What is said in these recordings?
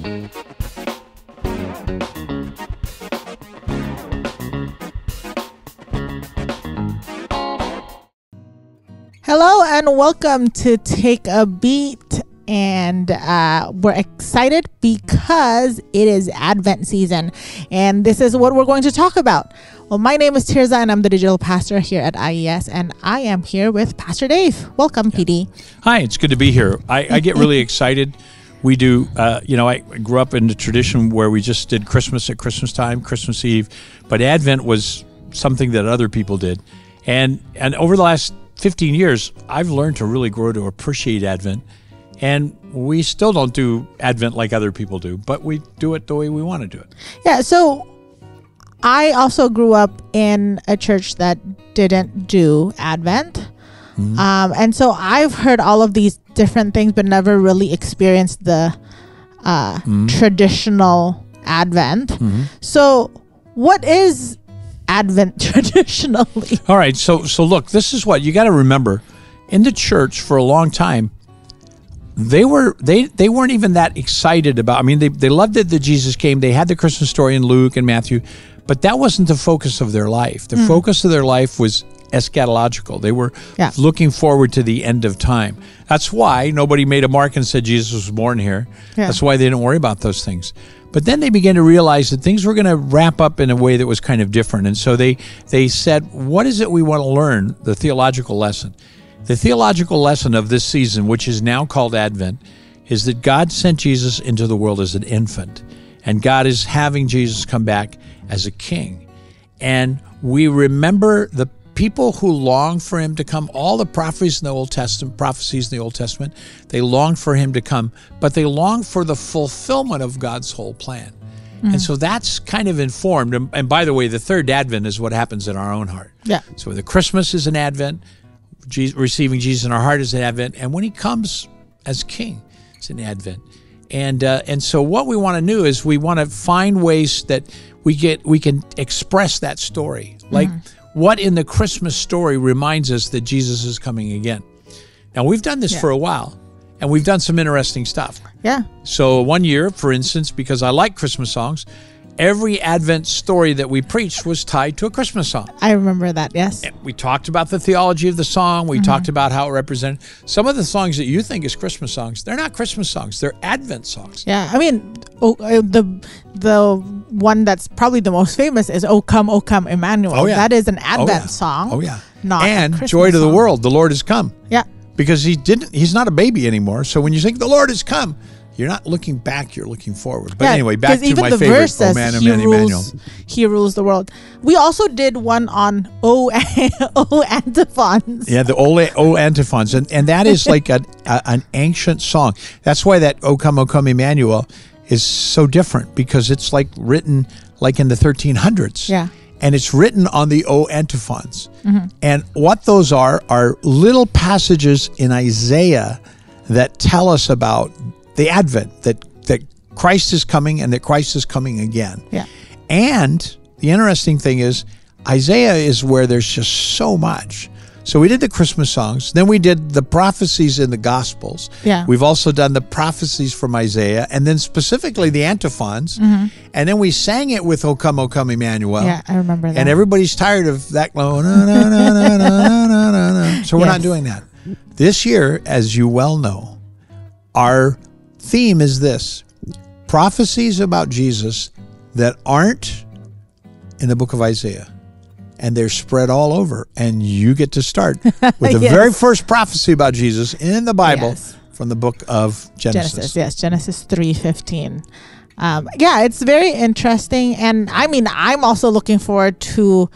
Hello and welcome to Take a Beat, and we're excited because it is Advent season, and this is what we're going to talk about. Well, my name is Tirza, and I'm the digital pastor here at IES, and I am here with Pastor Dave. Welcome, PD. Hi, it's good to be here. I get really excited. We do, I grew up in the tradition where we just did Christmas at Christmas time, Christmas Eve, but Advent was something that other people did, and over the last 15 years, I've learned to really grow to appreciate Advent, and we still don't do Advent like other people do, but we do it the way we want to do it. Yeah, so I also grew up in a church that didn't do Advent, and so I've heard all of these different things, but never really experienced the traditional Advent. So what is Advent traditionally? All right, so look, this is what you got to remember. In the church for a long time, they weren't even that excited about. I mean, they loved it that Jesus came. They had the Christmas story in Luke and Matthew, but that wasn't the focus of their life. The focus of their life was eschatological. They were looking forward to the end of time. That's why nobody made a mark and said Jesus was born here. That's why they didn't worry about those things. But then they began to realize that things were going to wrap up in a way that was kind of different. And so they said, what is it we want to learn? The theological lesson. The theological lesson of this season, which is now called Advent, is that God sent Jesus into the world as an infant. And God is having Jesus come back as a king. And we remember the people who long for him to come. All the prophecies in the Old Testament, they longed for him to come, but they longed for the fulfillment of God's whole plan. And so that's kind of informed. And by the way, the third Advent is what happens in our own heart. Yeah. So the Christmas is an Advent, receiving Jesus in our heart is an Advent, and when he comes as king, it's an Advent. And so what we want to do is we want to find ways that we can express that story. Like, what in the Christmas story reminds us that Jesus is coming again? Now, we've done this for a while, and we've done some interesting stuff. Yeah. So one year, for instance, because I like Christmas songs, every Advent story that we preached was tied to a Christmas song. I remember that, yes. And we talked about the theology of the song. We talked about how it represented. Some of the songs that you think is Christmas songs, they're not Christmas songs. They're Advent songs. Yeah, I mean, the one that's probably the most famous is O Come, Emmanuel. Oh, yeah. That is an Advent song. Oh, yeah. Not and a Christmas Joy to the song. World, the Lord has come. Yeah. Because he's not a baby anymore. So when you think the Lord has come, you're not looking back, you're looking forward. But anyway, back to my favorite, verse says, Emmanuel. He rules the world. We also did one on O antiphons. Yeah, the O antiphons. And that is like an ancient song. That's why that O Come, Emmanuel is so different, because it's like written like in the 1300s. Yeah. And it's written on the O antiphons. And what those are little passages in Isaiah that tell us about the Advent, that Christ is coming and that Christ is coming again. Yeah. And the interesting thing is, Isaiah is where there's just so much. So we did the Christmas songs. Then we did the prophecies in the Gospels. Yeah. We've also done the prophecies from Isaiah, and then specifically the antiphons. And then we sang it with O Come, Emmanuel. Yeah, I remember that. And everybody's tired of that. No, no, no, no, no, no, no, no. So we're not doing that. This year, as you well know, our theme is this: prophecies about Jesus that aren't in the book of Isaiah. And they're spread all over. And you get to start with the very first prophecy about Jesus in the Bible from the book of Genesis. Genesis 3:15. It's very interesting. And I mean, I'm also looking forward to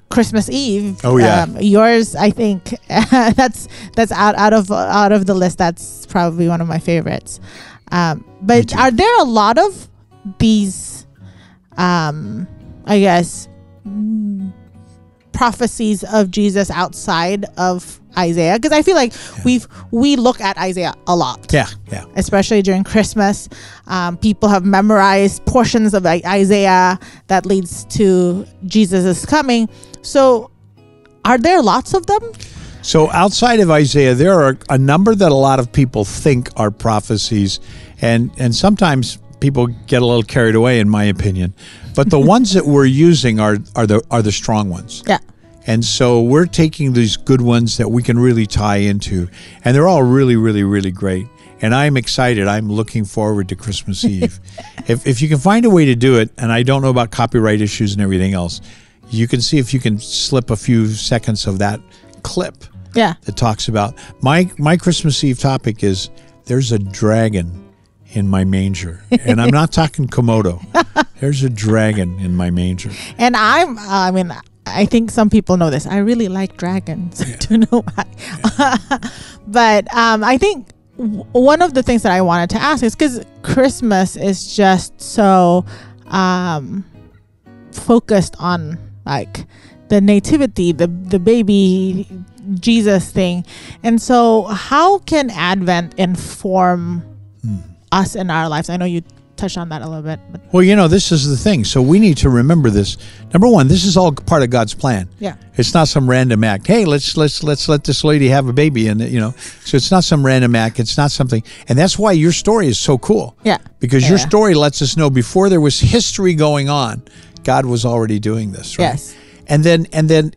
Christmas Eve. Oh yeah. Yours, I think, that's out of the list. That's probably one of my favorites. But are there a lot of these, I guess, prophecies of Jesus outside of Isaiah? Because I feel like we look at Isaiah a lot. Yeah. Especially during Christmas. People have memorized portions of Isaiah that leads to Jesus' coming. So are there lots of them? So outside of Isaiah, there are a number that a lot of people think are prophecies, and sometimes people get a little carried away, in my opinion. But the ones that we're using are the strong ones. Yeah. And so we're taking these good ones that we can really tie into, and they're all really, really, really great. And I'm excited. I'm looking forward to Christmas Eve. If you can find a way to do it, and I don't know about copyright issues and everything else, you can see if you can slip a few seconds of that clip. Yeah. That talks about my Christmas Eve topic is there's a dragon in my manger, and I'm not talking Komodo. There's a dragon in my manger. And I think some people know this. I really like dragons. Yeah. I don't know why. But I think one of the things that I wanted to ask is because Christmas is just so focused on like the nativity, the baby Jesus thing. And so how can Advent inform us in our lives? I know you touched on that a little bit. But. Well, this is the thing. So we need to remember this. Number one, this is all part of God's plan. Yeah. It's not some random act. Hey, let's let this lady have a baby, and so it's not some random act. It's not something, and that's why your story is so cool. Yeah. Because your story lets us know before there was history going on, God was already doing this, right? Yes. And then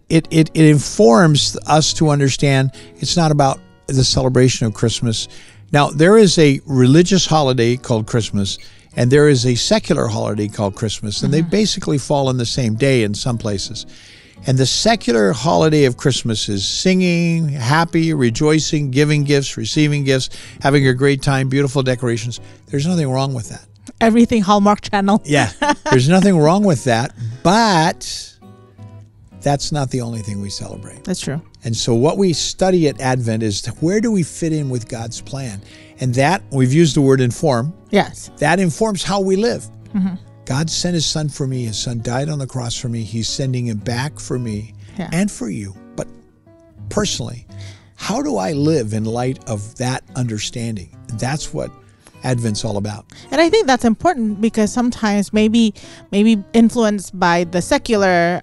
it informs us to understand it's not about the celebration of Christmas. Now, there is a religious holiday called Christmas, and there is a secular holiday called Christmas, and they basically fall in the same day in some places. And the secular holiday of Christmas is singing, happy, rejoicing, giving gifts, receiving gifts, having a great time, beautiful decorations. There's nothing wrong with that. Everything Hallmark Channel. Yeah, there's nothing wrong with that, but that's not the only thing we celebrate. That's true. And so what we study at Advent is where do we fit in with God's plan? And that, we've used the word inform. Yes. That informs how we live. Mm-hmm. God sent his son for me. His son died on the cross for me. He's sending him back for me and for you. But personally, how do I live in light of that understanding? That's what Advent's all about. And I think that's important because sometimes maybe influenced by the secular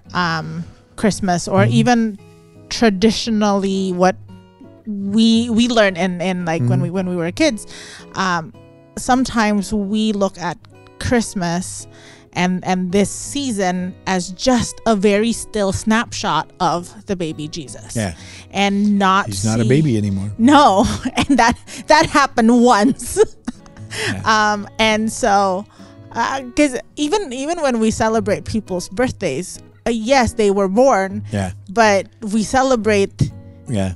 Christmas or even traditionally what we learned in like when we were kids, sometimes we look at Christmas and this season as just a very still snapshot of the baby Jesus. Yeah. And he's not a baby anymore. No. And that happened once. Yeah. And so because even when we celebrate people's birthdays, yes, they were born. Yeah. But we celebrate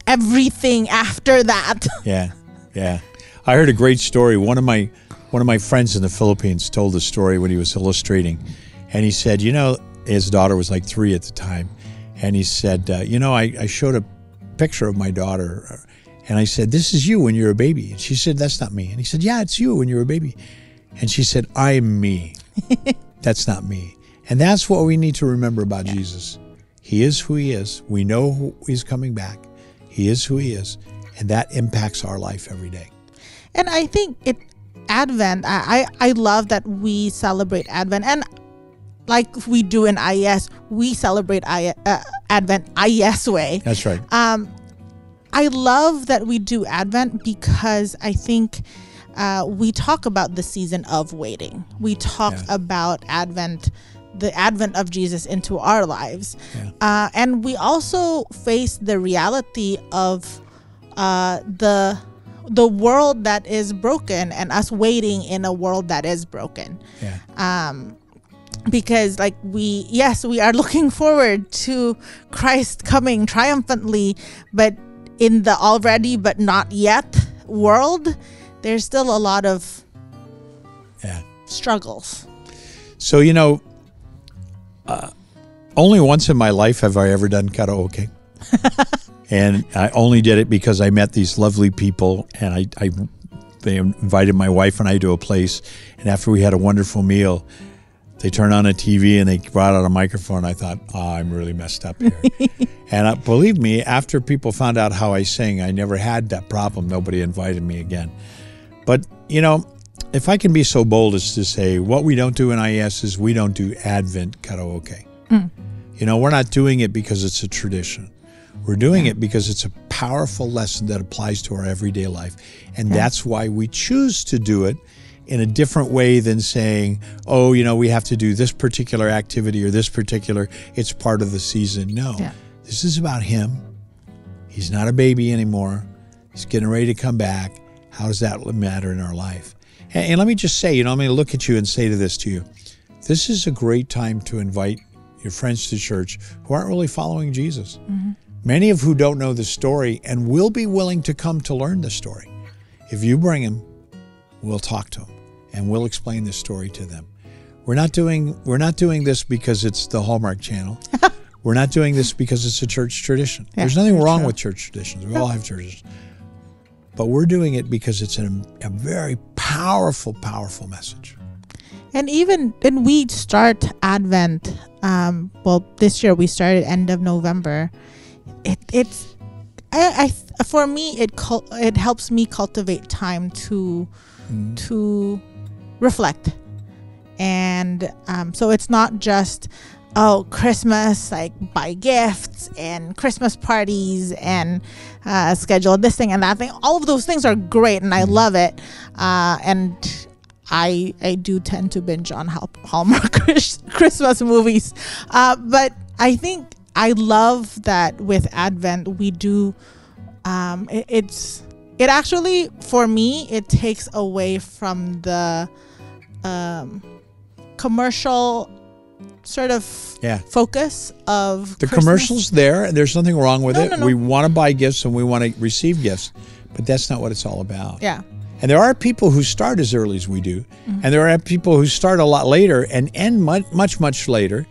everything after that. Yeah. Yeah. I heard a great story. One of my friends in the Philippines told the story when he was illustrating, and he said, his daughter was like 3 at the time, and he said, I showed a picture of my daughter, and I said, "This is you when you're a baby." And she said, "That's not me." And he said, "Yeah, it's you when you're a baby." And she said, "I'm me. That's not me." And that's what we need to remember about Jesus. He is who he is. We know he's coming back. He is who he is, and that impacts our life every day. And I think Advent, I love that we celebrate Advent, and like we do in IES, we celebrate Advent IES way. That's right. I love that we do Advent because I think we talk about the season of waiting. We talk about Advent, the advent of Jesus into our lives. Yeah. And we also face the reality of the world that is broken and us waiting in a world that is broken. Yeah. Because we are looking forward to Christ coming triumphantly, but in the already but not yet world, there's still a lot of struggles. So, only once in my life have I ever done karaoke. And I only did it because I met these lovely people, and they invited my wife and I to a place, and after we had a wonderful meal, they turned on a TV and they brought out a microphone. I thought, I'm really messed up here. And believe me, after people found out how I sing, I never had that problem. Nobody invited me again. But, if I can be so bold as to say, what we don't do in IES is we don't do Advent karaoke. We're not doing it because it's a tradition. We're doing it because it's a powerful lesson that applies to our everyday life. And that's why we choose to do it in a different way than saying, oh, we have to do this particular activity or this particular, it's part of the season. No, this is about him. He's not a baby anymore. He's getting ready to come back. How does that matter in our life? And let me just say, I'm going to look at you and say this to you. This is a great time to invite your friends to church who aren't really following Jesus. Mm-hmm. Many of who don't know the story and will be willing to come to learn the story. If you bring them, we'll talk to them and we'll explain the story to them. We're not doing this because it's the Hallmark Channel. We're not doing this because it's a church tradition. There's nothing wrong with church traditions. We all have churches. But we're doing it because it's a very powerful, powerful message. And even when we start Advent, this year we started end of November. For me, it helps me cultivate time to reflect, and so it's not just Christmas, like buy gifts and Christmas parties and schedule this thing and that thing. All of those things are great, and I love it, and I do tend to binge on Hallmark Christmas movies, but I think I love that with Advent we do. It actually, for me, it takes away from the commercial sort of focus of the Christmas. Commercials there, and there's nothing wrong with it. No. We want to buy gifts and we want to receive gifts, but that's not what it's all about. Yeah. And there are people who start as early as we do, and there are people who start a lot later and end much, much later.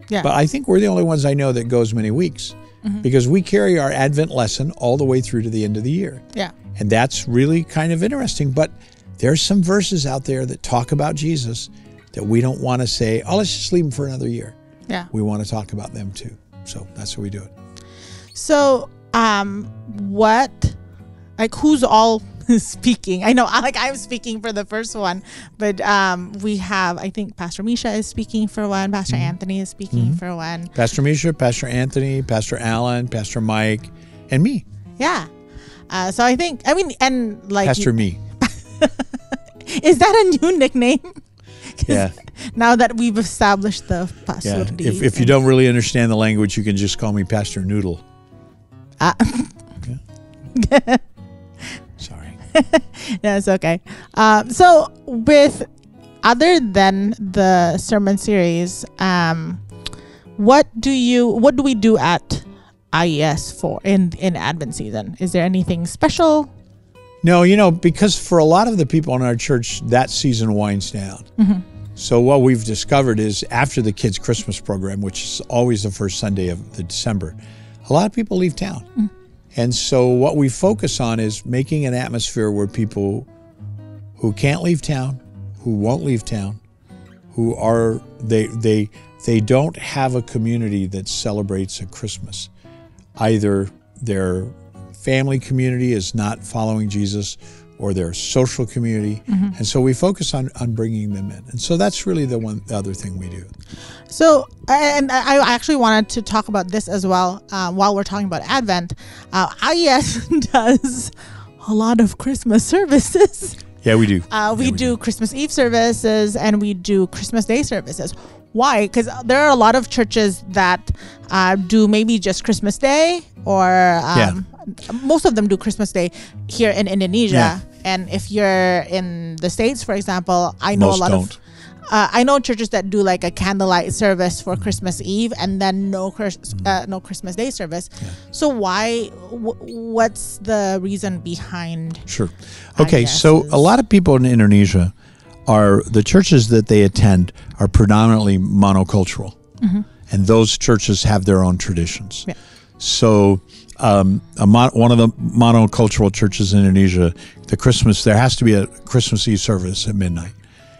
Yeah. But I think we're the only ones I know that goes many weeks, because we carry our Advent lesson all the way through to the end of the year. Yeah. And that's really kind of interesting. But there's some verses out there that talk about Jesus that we don't want to say, let's just leave them for another year. Yeah. We want to talk about them too. So that's how we do it. So who's all speaking? I know I'm speaking for the first one, but we have, I think Pastor Misha is speaking for one, Pastor Anthony is speaking for one. Pastor Misha, Pastor Anthony, Pastor Alan, Pastor Mike, and me. Yeah. So and like Pastor Me. Is that a new nickname? Yeah. Now that we've established the Pastor. Yeah. If you don't really understand the language, you can just call me Pastor Noodle. Sorry. No, it's okay. So with other than the sermon series, what do we do at IES for in Advent season? Is there anything special? No, because for a lot of the people in our church, that season winds down. Mm-hmm. So what we've discovered is after the kids' Christmas program, which is always the first Sunday of the December, a lot of people leave town. Mm. And so what we focus on is making an atmosphere where people who can't leave town, who won't leave town, who are, they don't have a community that celebrates a Christmas. Either their family community is not following Jesus or their social community. Mm-hmm. And so we focus on bringing them in. And so that's really the other thing we do. So, and I actually wanted to talk about this as well while we're talking about Advent. IES does a lot of Christmas services. Yeah, we do. We do Christmas Eve services and we do Christmas Day services. Why? Because there are a lot of churches that do maybe just Christmas Day or most of them do Christmas Day here in Indonesia. Yeah. And if you're in the States, for example, I know I know churches that do like a candlelight service for Christmas Eve and then no Christmas Day service. Yeah. So what's the reason behind? Sure. Okay, so a lot of people in Indonesia the churches that they attend are predominantly monocultural. Mm-hmm. And those churches have their own traditions. Yeah. So one of the monocultural churches in Indonesia, there has to be a Christmas Eve service at midnight.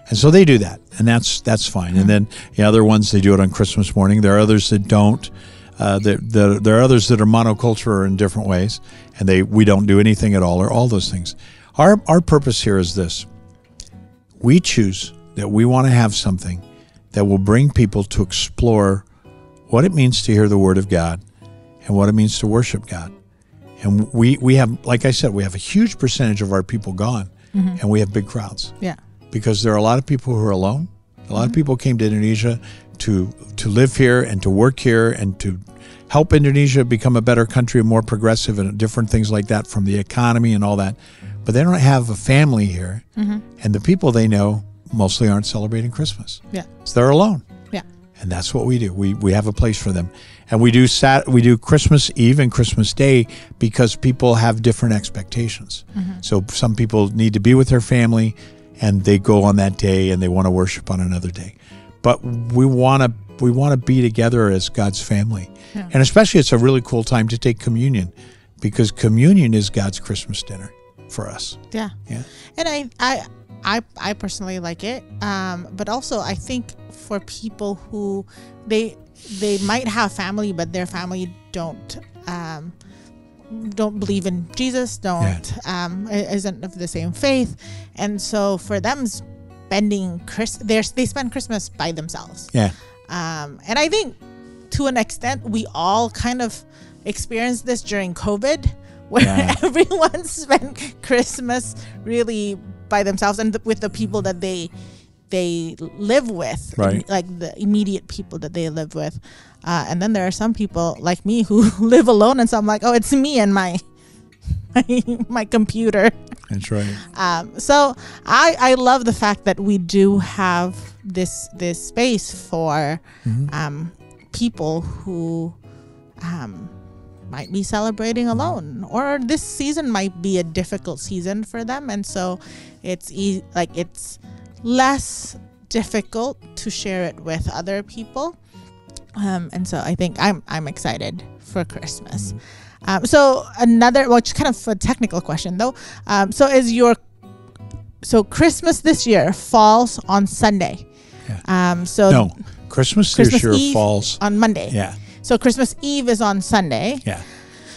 And so they do that, and that's fine. Mm-hmm. And then the other ones, they do it on Christmas morning. There are others that don't. There are others that are monocultural in different ways, and we don't do anything at all, or all those things. Our purpose here is this. We choose that we want to have something that will bring people to explore what it means to hear the Word of God and what it means to worship God. And we have, like I said, we have a huge percentage of our people gone, and we have big crowds. Yeah. Because there are a lot of people who are alone. A lot of people came to Indonesia to live here and to work here and to help Indonesia become a better country, more progressive, and different things like that from the economy and all that. But they don't have a family here, and the people they know mostly aren't celebrating Christmas. Yeah. So they're alone. Yeah. And that's what we do. We have a place for them. And we do Christmas Eve and Christmas Day because people have different expectations. So some people need to be with their family, and they go on that day and they want to worship on another day. But we want to be together as God's family. Yeah. And especially it's a really cool time to take communion, because communion is God's Christmas dinner for us. Yeah. Yeah. And I personally like it. But also I think for people who they might have family, but their family don't believe in Jesus, isn't of the same faith, and so for them spending they spend Christmas by themselves. Yeah. And I think to an extent we all kind of experienced this during COVID, where everyone spent Christmas really by themselves and with the people that they live with, right? Like the immediate people that they live with. And then there are some people like me who live alone, and so I'm like, oh, it's me and my computer. That's right. So I love the fact that we do have this space for people who might be celebrating alone, or this season might be a difficult season for them, and so it's less difficult to share it with other people. And so I think I'm excited for Christmas. So another, it's kind of a technical question though. So Christmas this year falls on Sunday. Yeah. No, Christmas this year Eve falls on Monday. Yeah. So Christmas Eve is on Sunday. Yeah.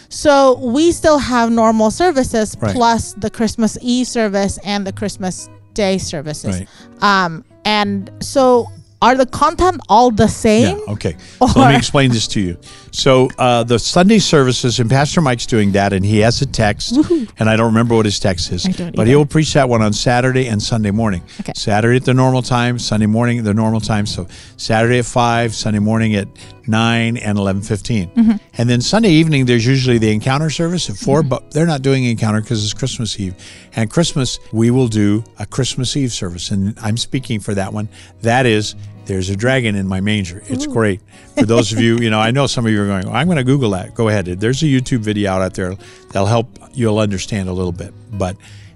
So we still have normal services, right, plus the Christmas Eve service and the Christmas Day services. Right. And so are the content all the same? Yeah, okay. So let me explain this to you. So the Sunday services, and Pastor Mike's doing that, and he has a text, and I don't remember what his text is, but he will preach that one on Saturday and Sunday morning. Okay. Saturday at the normal time, Sunday morning at the normal time. So Saturday at 5, Sunday morning at 9 and 11:15. And then Sunday evening, there's usually the encounter service at 4, but they're not doing encounter because it's Christmas Eve. And Christmas, we will do a Christmas Eve service, and I'm speaking for that one. That is, there's a dragon in my manger. It's great. For those of you, I know some of you are going, I'm going to Google that. Go ahead. There's a YouTube video out there that'll help you'll understand a little bit.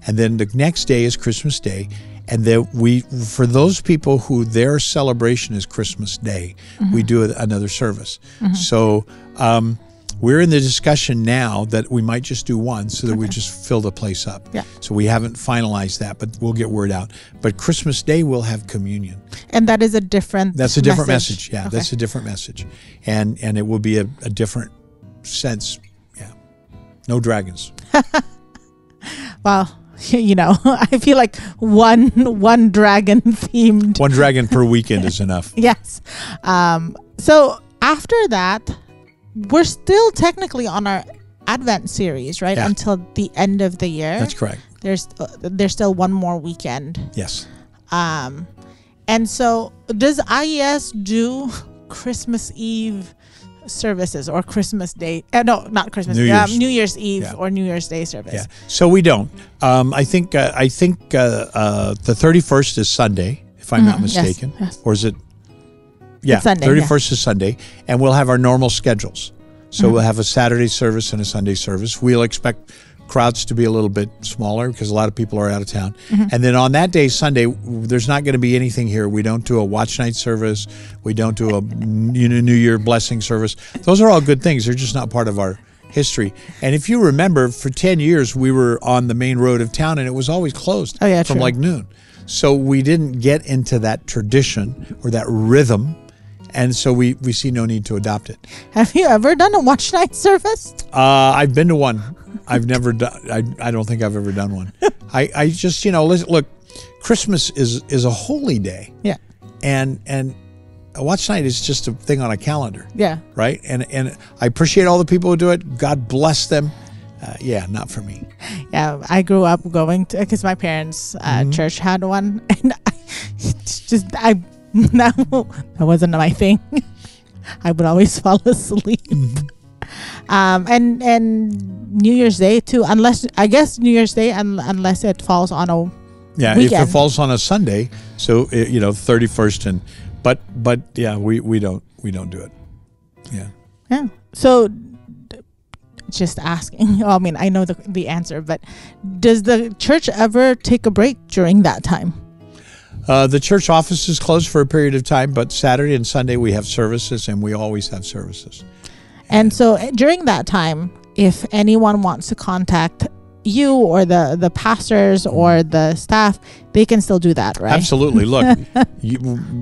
And then the next day is Christmas Day. And then for those people who their celebration is Christmas Day, we do another service. So we're in the discussion now that we might just do one so that we just fill the place up. Yeah. So we haven't finalized that, but we'll get word out. But Christmas Day we'll have communion. And that is a different That's a different message. Yeah, that's a different message. And it will be a different sense. Yeah. No dragons. Well, I feel like one dragon themed. One dragon per weekend is enough. Yes. So after that, we're still technically on our Advent series, right? Yeah. Until the end of the year. That's correct. There's still one more weekend. Yes. And so does IES do Christmas Eve services or Christmas Day? No, not Christmas. New Year's Eve or New Year's Day service. Yeah. So we don't. I think the 31st is Sunday, if I'm not mistaken. Yes. Or is it? Yeah, Sunday, 31st is Sunday, and we'll have our normal schedules. So we'll have a Saturday service and a Sunday service. We'll expect crowds to be a little bit smaller because a lot of people are out of town. And then on that day, Sunday, there's not going to be anything here. We don't do a watch night service. We don't do a New Year blessing service. Those are all good things. They're just not part of our history. And if you remember, for 10 years, we were on the main road of town, and it was always closed from like noon. So we didn't get into that tradition or that rhythm. And so we see no need to adopt it. Have you ever done a watch night service? I've been to one. I've never done. I don't think I've ever done one. I just look. Christmas is a holy day. Yeah. And a watch night is just a thing on a calendar. Yeah. Right. And I appreciate all the people who do it. God bless them. not for me. Yeah, I grew up going to, because my parents' church had one, and that wasn't my thing. I would always fall asleep. And New Year's Day too, unless New Year's Day, unless it falls on a weekend. If it falls on a Sunday, so 31st but we don't do it. Yeah. So just asking. I mean, I know the answer, but does the church ever take a break during that time? The church office is closed for a period of time, but Saturday and Sunday we have services, and we always have services. And so during that time, if anyone wants to contact you or the pastors or the staff, they can still do that, right? Absolutely. Look,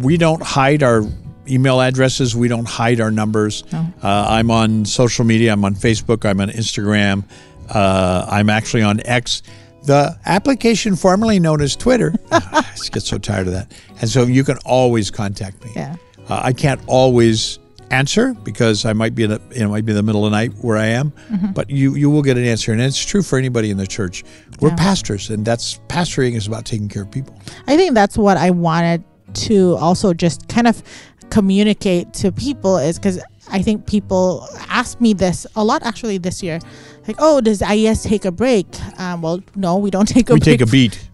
we don't hide our email addresses. We don't hide our numbers. No. I'm on social media. I'm on Facebook. I'm on Instagram. I'm actually on X. The application formerly known as Twitter. I just get so tired of that. And so you can always contact me. Yeah. I can't always answer because I might be in the middle of the night where I am, but you will get an answer, and it's true for anybody in the church. We're pastors, and pastoring is about taking care of people. I think that's what I wanted to also just kind of communicate to people, is because I think people ask me this a lot actually this year, like, oh, does IES take a break? Well, no, we don't take a break. We take a beat.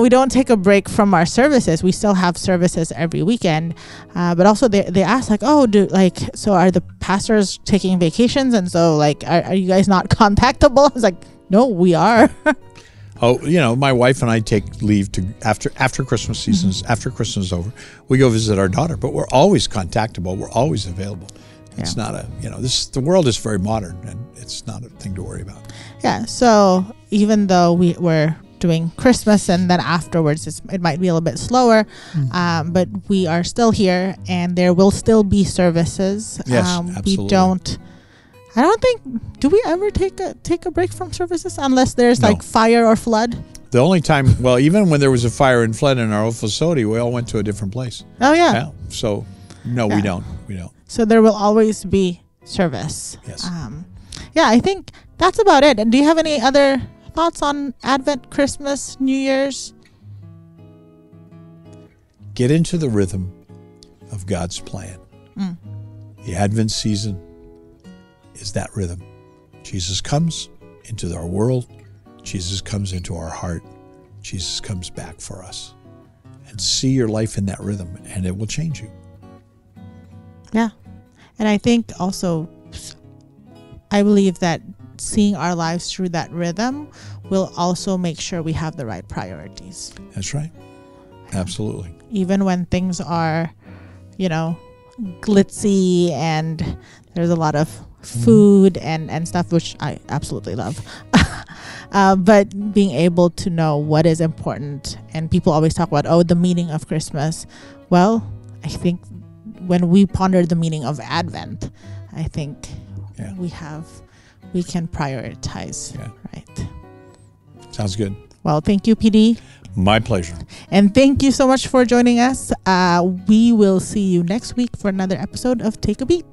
We don't take a break from our services. We still have services every weekend. But also they ask, like, oh, so are the pastors taking vacations? And so, like, are you guys not contactable? I was like, no, we are. Oh, my wife and I take leave to after Christmas seasons, after Christmas is over, we go visit our daughter, but we're always contactable. We're always available. It's not the world is very modern, and it's not a thing to worry about. Yeah. So even though we're doing Christmas and then afterwards it might be a little bit slower, but we are still here, and there will still be services. Yes, absolutely. I don't think, do we ever take a break from services unless there's like fire or flood? The only time, even when there was a fire and flood in our old facility, we all went to a different place. Oh yeah. So no, we don't. So there will always be service. Yes. I think that's about it. And do you have any other thoughts on Advent, Christmas, New Year's? Get into the rhythm of God's plan. The Advent season is that rhythm. Jesus comes into our world. Jesus comes into our heart. Jesus comes back for us. And see your life in that rhythm, and it will change you. Yeah. And I think also, I believe that seeing our lives through that rhythm will also make sure we have the right priorities. That's right. Absolutely. Even when things are, glitzy and there's a lot of food and stuff, which I absolutely love. But being able to know what is important, and people always talk about, the meaning of Christmas. Well, I think when we ponder the meaning of Advent, I think we can prioritize. Yeah. Right. Sounds good. Well, thank you, PD. My pleasure. And thank you so much for joining us. We will see you next week for another episode of Take a Beat.